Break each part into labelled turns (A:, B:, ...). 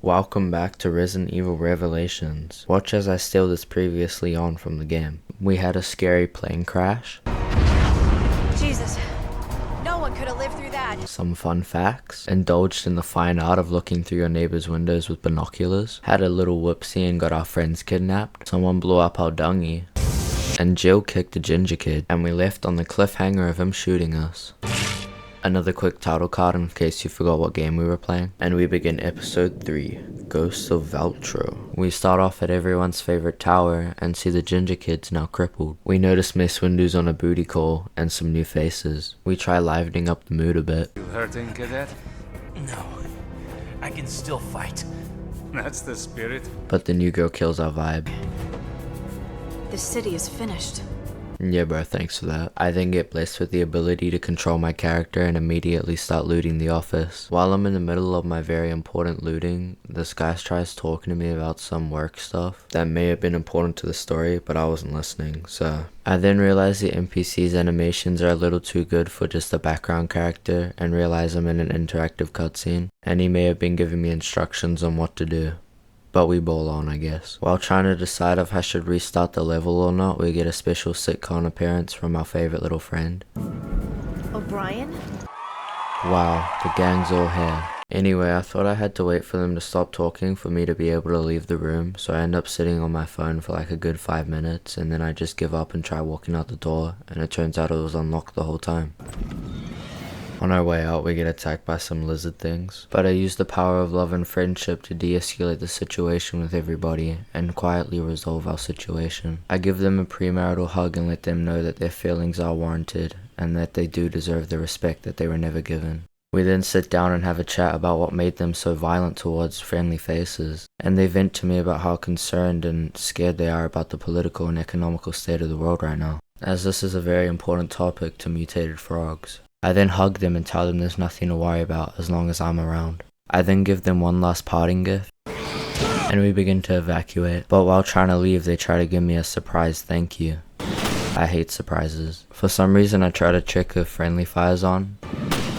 A: Welcome back to Resident Evil Revelations. Watch as I steal this previously on from the game. We had a scary plane crash,
B: Jesus, no one could have lived through that.
A: some fun facts, indulged in the fine art of looking through your neighbor's windows with binoculars, had a little whoopsie and got our friends kidnapped, someone blew up our dungy, and Jill kicked a ginger kid, and we left on the cliffhanger of him shooting us. Another quick title card in case you forgot what game we were playing. And we begin episode 3, Ghosts of Valtro. We start off at everyone's favorite tower and see the ginger kids now crippled. We notice Miss Windu's on a booty call and some new faces. We try livening up the mood a bit.
C: You hurting, cadet?
D: No, I can still fight.
C: That's the spirit.
A: But the new girl kills our vibe.
B: The city is finished.
A: Yeah bro, thanks for that. I then get blessed with the ability to control my character and immediately start looting the office. While I'm in the middle of my very important looting, this guy tries talking to me about some work stuff that may have been important to the story, but I wasn't listening, so... I then realize the NPC's animations are a little too good for just a background character and realize I'm in an interactive cutscene, and he may have been giving me instructions on what to do. But we ball on, I guess. While trying to decide if I should restart the level or not, we get a special sitcom appearance from our favorite little friend.
B: O'Brien?
A: Wow, the gang's all here. Anyway, I thought I had to wait for them to stop talking for me to be able to leave the room, so I end up sitting on my phone for like a good 5 minutes, and then I just give up and try walking out the door, and it turns out it was unlocked the whole time. On our way out, we get attacked by some lizard things, but I use the power of love and friendship to de-escalate the situation with everybody and quietly resolve our situation. I give them a premarital hug and let them know that their feelings are warranted and that they do deserve the respect that they were never given. We then sit down and have a chat about what made them so violent towards friendly faces, and they vent to me about how concerned and scared they are about the political and economical state of the world right now, as this is a very important topic to mutated frogs. I then hug them and tell them there's nothing to worry about as long as I'm around. I then give them one last parting gift, and we begin to evacuate, but while trying to leave they try to give me a surprise thank you. I hate surprises. For some reason I try to check if friendly fire's on.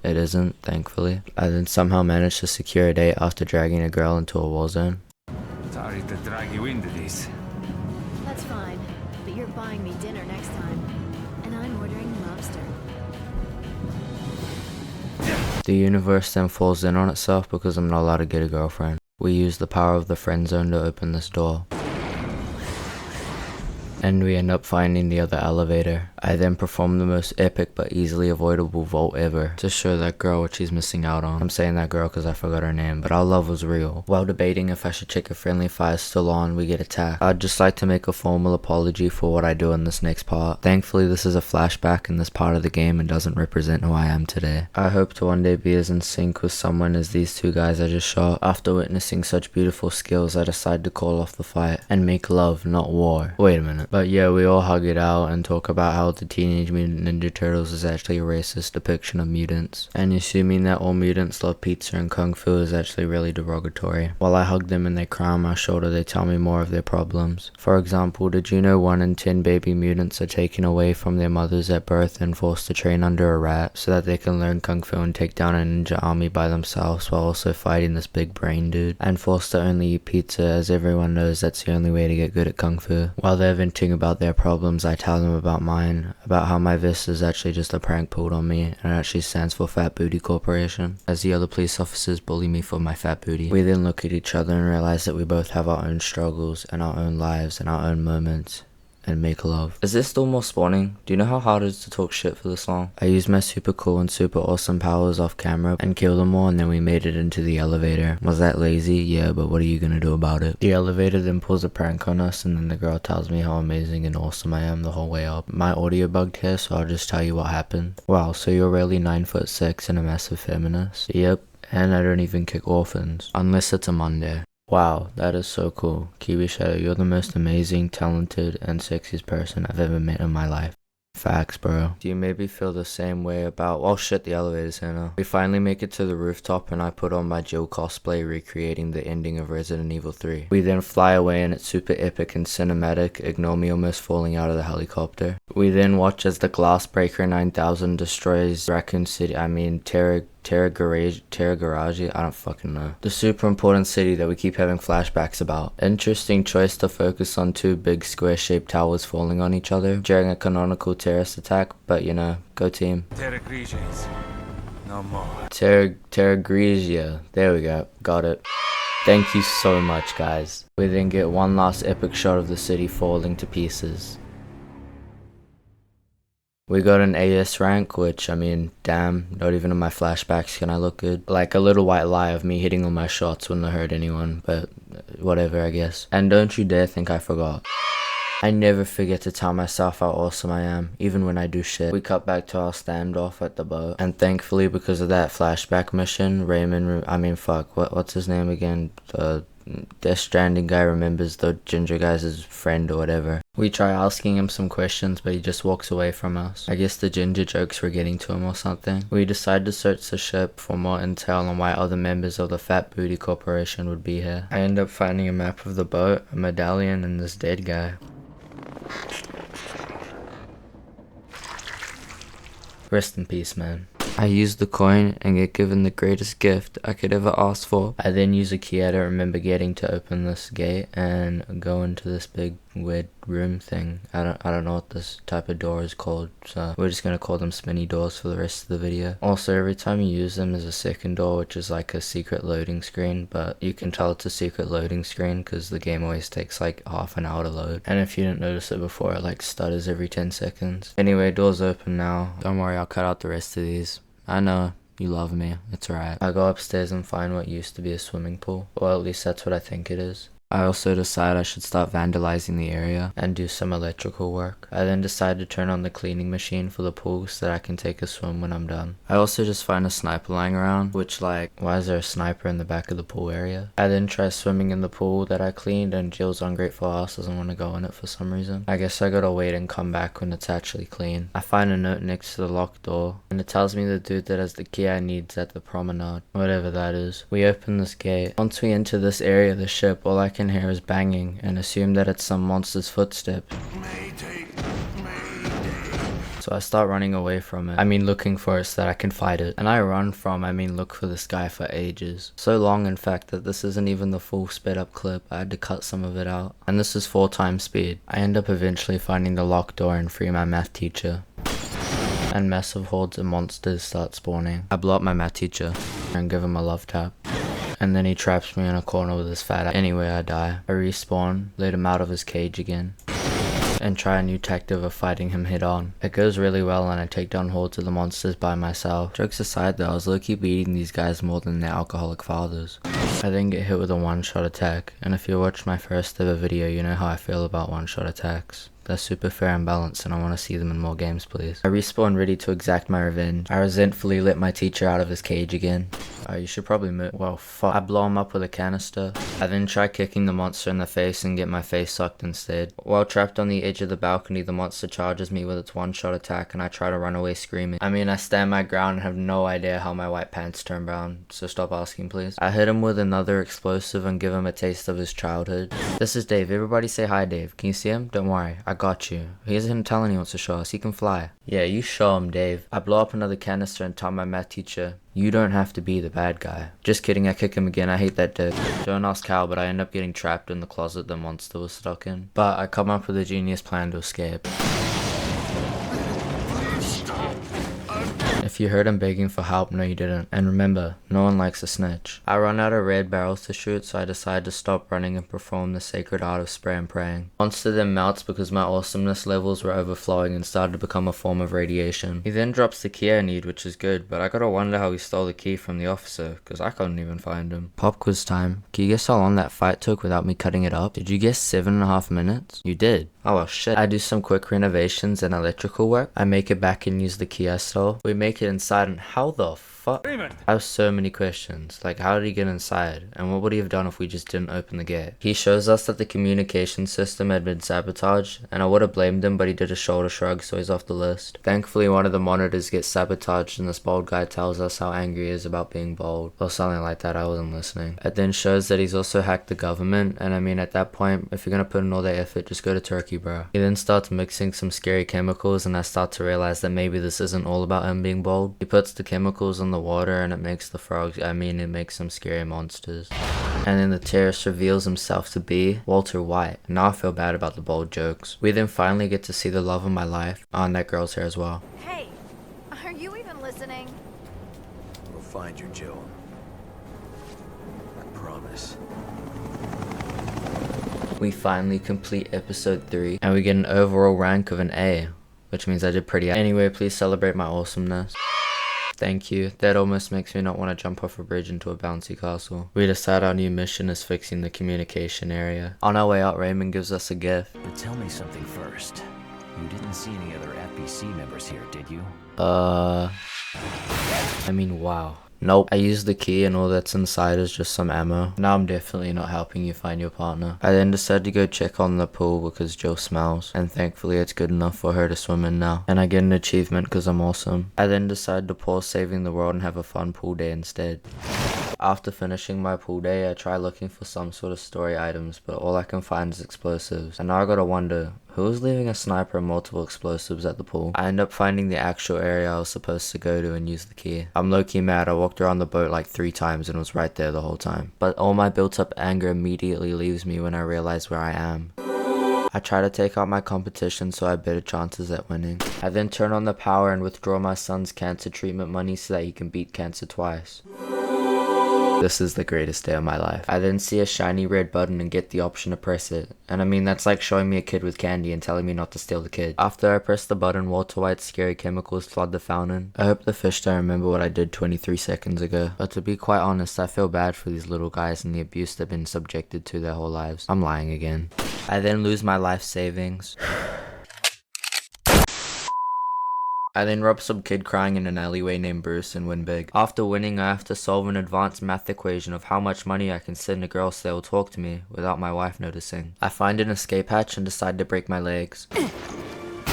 A: It isn't, thankfully. I then somehow manage to secure a date after dragging a girl into a war zone.
C: Sorry to drag you into this.
E: That's fine, but you're buying me dinner next time. And I'm ordering lobster.
A: The universe then falls in on itself because I'm not allowed to get a girlfriend. We use the power of the friend zone to open this door. And we end up finding the other elevator. I then perform the most epic but easily avoidable vault ever to show that girl what she's missing out on. I'm saying that girl because I forgot her name, but our love was real. While debating if I should check if friendly fire is still on, we get attacked. I'd just like to make a formal apology for what I do in this next part. Thankfully this is a flashback in this part of the game and doesn't represent who I am today. I hope to one day be as in sync with someone as these two guys I just shot. After witnessing such beautiful skills, I decide to call off the fight and make love, not war. Wait a minute. But yeah, we all hug it out and talk about how the Teenage Mutant Ninja Turtles is actually a racist depiction of mutants, and assuming that all mutants love pizza and kung fu is actually really derogatory. While I hug them and they cry on my shoulder, they tell me more of their problems. For example, did you know 1 in 10 baby mutants are taken away from their mothers at birth and forced to train under a rat so that they can learn kung fu and take down a ninja army by themselves while also fighting this big brain dude, and forced to only eat pizza as everyone knows that's the only way to get good at kung fu. While they're venting about their problems, I tell them about mine, about how my vest is actually just a prank pulled on me and it actually stands for Fat Booty Corporation, as the other police officers bully me for my fat booty. We then look at each other and realize that we both have our own struggles and our own lives and our own moments, and make love. Is there still more spawning? Do you know how hard it is to talk shit for this long? I used my super cool and super awesome powers off camera and killed them all, and then we made it into the elevator. Was that lazy? Yeah, but what are you gonna do about it? The elevator then pulls a prank on us, and then the girl tells me how amazing and awesome I am the whole way up. My audio bugged here, so I'll just tell you what happened. Wow, so you're really 9'6" and a massive feminist? Yep, and I don't even kick orphans. Unless it's a Monday. Wow, that is so cool. Kiwi Shadow, you're the most amazing, talented, and sexiest person I've ever met in my life. Facts, bro. Do you maybe feel the same way about— oh shit, the elevator's here now. We finally make it to the rooftop and I put on my Jill cosplay recreating the ending of Resident Evil 3. We then fly away and it's super epic and cinematic, ignore me almost falling out of the helicopter. We then watch as the Glassbreaker 9000 destroys Raccoon City, Terra Terragaraji? I don't fucking know. The super important city that we keep having flashbacks about. Interesting choice to focus on two big square-shaped towers falling on each other during a canonical terrorist attack, but you know, go team.
C: Terra Grigians. No more.
A: Terra Grigia. There we go. Got it. Thank you so much, guys. We then get one last epic shot of the city falling to pieces. We got an AS rank, which, I mean, damn, not even in my flashbacks can I look good. Like a little white lie of me hitting all my shots wouldn't have hurt anyone, but whatever, I guess. And don't you dare think I forgot. I never forget to tell myself how awesome I am, even when I do shit. We cut back to our standoff at the boat, and thankfully because of that flashback mission, what's his name again? The Death Stranding guy remembers the ginger guy's friend or whatever. We try asking him some questions, but he just walks away from us. I guess the ginger jokes were getting to him or something. We decide to search the ship for more intel on why other members of the Fat Booty Corporation would be here. I end up finding a map of the boat, a medallion, and this dead guy. Rest in peace, man. I use the coin and get given the greatest gift I could ever ask for. I then use a key I don't remember getting to open this gate and go into this big weird room thing. I don't know what this type of door is called, so we're just gonna call them spinny doors for the rest of the video. Also, every time you use them, there's a second door which is like a secret loading screen, but you can tell it's a secret loading screen because the game always takes like half an hour to load, and if you didn't notice it before, it like stutters every 10 seconds. Anyway, doors open now. Don't worry, I'll cut out the rest of these. I know, you love me, it's alright. I go upstairs and find what used to be a swimming pool, or at least that's what I think it is. I also decide I should start vandalizing the area and do some electrical work. I then decide to turn on the cleaning machine for the pool so that I can take a swim when I'm done. I also just find a sniper lying around, which like, why is there a sniper in the back of the pool area? I then try swimming in the pool that I cleaned and Jill's ungrateful ass doesn't want to go in it for some reason. I guess I gotta wait and come back when it's actually clean. I find a note next to the locked door and it tells me the dude that has the key I need's at the promenade, whatever that is. We open this gate. Once we enter this area of the ship, all I can hear is banging and assume that it's some monster's footsteps. So I start running away from it. I mean looking for it so that I can fight it. And I look for this guy for ages. So long in fact that this isn't even the full sped up clip. I had to cut some of it out. And this is 4x speed. I end up eventually finding the locked door and free my math teacher. And massive hordes of monsters start spawning. I blow up my math teacher and give him a love tap. And then he traps me in a corner with his fat ass. Anyway, I die. I respawn, let him out of his cage again, and try a new tactic of fighting him head on. It goes really well and I take down hordes of the monsters by myself. Jokes aside though, I was low-key beating these guys more than their alcoholic fathers. I then get hit with a one-shot attack, and if you watched my first ever video, you know how I feel about one-shot attacks. They're super fair and balanced and I want to see them in more games, please. I respawn ready to exact my revenge. I resentfully let my teacher out of his cage again. You should probably move. Well, fuck. I blow him up with a canister. I then try kicking the monster in the face and get my face sucked instead. While trapped on the edge of the balcony, the monster charges me with its one-shot attack and I try to run away screaming. I mean, I stand my ground and have no idea how my white pants turn brown, so stop asking, please. I hit him with another explosive and give him a taste of his childhood. This is Dave. Everybody say hi, Dave. Can you see him? Don't worry. I got you. He isn't telling he wants to show us. He can fly. Yeah, you show him, Dave. I blow up another canister and tell my math teacher, you don't have to be the bad guy. Just kidding, I kick him again. I hate that dick. Don't ask how, but I end up getting trapped in the closet the monster was stuck in. But I come up with a genius plan to escape. If you heard him begging for help, no you didn't. And remember, no one likes a snitch. I run out of red barrels to shoot, so I decide to stop running and perform the sacred art of spray and praying. Monster then melts because my awesomeness levels were overflowing and started to become a form of radiation. He then drops the key I need, which is good, but I gotta wonder how he stole the key from the officer, cause I couldn't even find him. Pop quiz time. Can you guess how long that fight took without me cutting it up? Did you guess 7.5 minutes? You did. Oh well shit. I do some quick renovations and electrical work. I make it back and use the key I stole. We make it inside and how the fuck? I have so many questions. Like, how did he get inside? And what would he have done if we just didn't open the gate? He shows us that the communication system had been sabotaged, and I would have blamed him, but he did a shoulder shrug, so he's off the list. Thankfully, one of the monitors gets sabotaged, and this bald guy tells us how angry he is about being bald. Or something like that, I wasn't listening. It then shows that he's also hacked the government, and I mean, at that point, if you're gonna put in all that effort, just go to Turkey, bro. He then starts mixing some scary chemicals, and I start to realize that maybe this isn't all about him being bald. He puts the chemicals on the the water and it makes it makes some scary monsters. And then the terrorist reveals himself to be Walter White. Now I feel bad about the bold jokes. We then finally get to see the love of my life. Oh, and that girl's here as well.
B: Hey, are you even listening?
F: We'll find you, Jill. I promise.
A: We finally complete episode 3 and we get an overall rank of an A, which means I did pretty. Anyway, please celebrate my awesomeness. Thank you. That almost makes me not want to jump off a bridge into a bouncy castle. We decide our new mission is fixing the communication area. On our way out, Raymond gives us a gift.
D: But tell me something first. You didn't see any other FBC members here, did you?
A: Wow. Nope. I used the key and all that's inside is just some ammo. Now I'm definitely not helping you find your partner. I then decided to go check on the pool because Jill smells. And thankfully it's good enough for her to swim in now. And I get an achievement because I'm awesome. I then decided to pause saving the world and have a fun pool day instead. After finishing my pool day, I try looking for some sort of story items, but all I can find is explosives. And now I gotta wonder, who was leaving a sniper and multiple explosives at the pool? I end up finding the actual area I was supposed to go to and use the key. I'm low-key mad. I walked around the boat like 3 times and was right there the whole time. But all my built-up anger immediately leaves me when I realize where I am. I try to take out my competition so I have better chances at winning. I then turn on the power and withdraw my son's cancer treatment money so that he can beat cancer twice. This is the greatest day of my life. I then see a shiny red button and get the option to press it. And that's like showing me a kid with candy and telling me not to steal the kid. After I press the button, Walter White's scary chemicals flood the fountain. I hope the fish don't remember what I did 23 seconds ago. But to be quite honest, I feel bad for these little guys and the abuse they've been subjected to their whole lives. I'm lying again. I then lose my life savings. I then rob some kid crying in an alleyway named Bruce and win big. After winning, I have to solve an advanced math equation of how much money I can send a girl so they'll talk to me without my wife noticing. I find an escape hatch and decide to break my legs.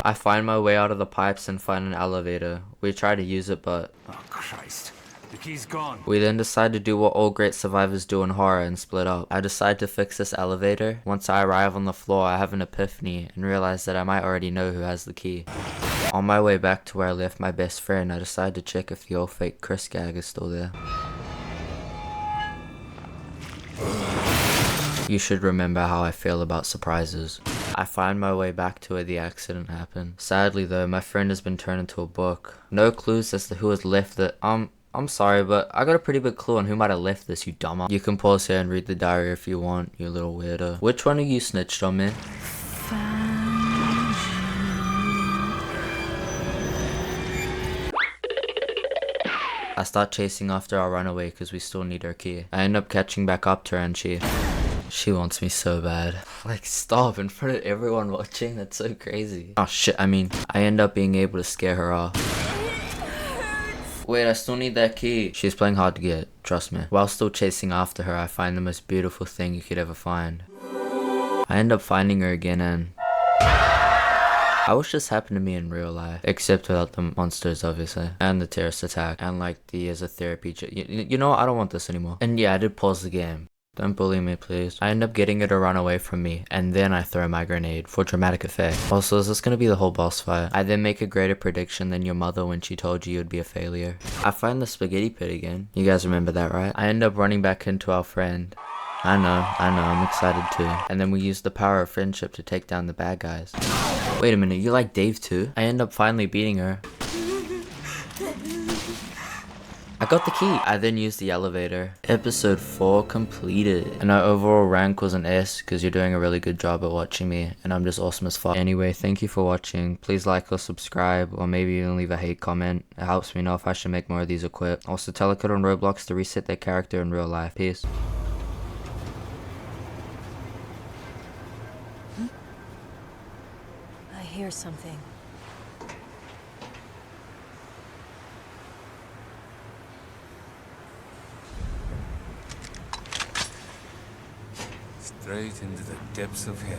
A: I find my way out of the pipes and find an elevator. We try to use it, but...
C: Oh, Christ. The key's gone.
A: We then decide to do what all great survivors do in horror and split up. I decide to fix this elevator. Once I arrive on the floor, I have an epiphany and realize that I might already know who has the key. On my way back to where I left my best friend, I decide to check if the old fake Chris gag is still there. You should remember how I feel about surprises. I find my way back to where the accident happened. Sadly though, my friend has been turned into a book. No clues as to who has left it. I'm sorry, but I got a pretty big clue on who might have left this, you dumber. You can pause here and read the diary if you want, you little weirdo. Which one of you snitched on me? I start chasing after our runaway because we still need her key. I end up catching back up to her and she wants me so bad. Like, stop in front of everyone watching. That's so crazy. Oh shit, I end up being able to scare her off. Wait, I still need that key. She's playing hard to get, trust me. While still chasing after her, I find the most beautiful thing you could ever find. I end up finding her again and... I wish this happened to me in real life. Except without the monsters, obviously. And the terrorist attack. And like the years of therapy. You know what? I don't want this anymore. And yeah, I did pause the game. Don't bully me, please. I end up getting her to run away from me, and then I throw my grenade for dramatic effect. Also, is this gonna be the whole boss fight? I then make a greater prediction than your mother when she told you you'd be a failure. I find the spaghetti pit again. You guys remember that, right? I end up running back into our friend. I know, I'm excited too. And then we use the power of friendship to take down the bad guys. Wait a minute, you like Dave too? I end up finally beating her. I got the key. I then used the elevator. Episode 4 completed. And our overall rank was an S because you're doing a really good job at watching me. And I'm just awesome as fuck. Anyway, thank you for watching. Please like or subscribe or maybe even leave a hate comment. It helps me know if I should make more of these or quit. Also tell a kid on Roblox to reset their character in real life. Peace.
B: I hear something.
C: Straight into the depths of hell.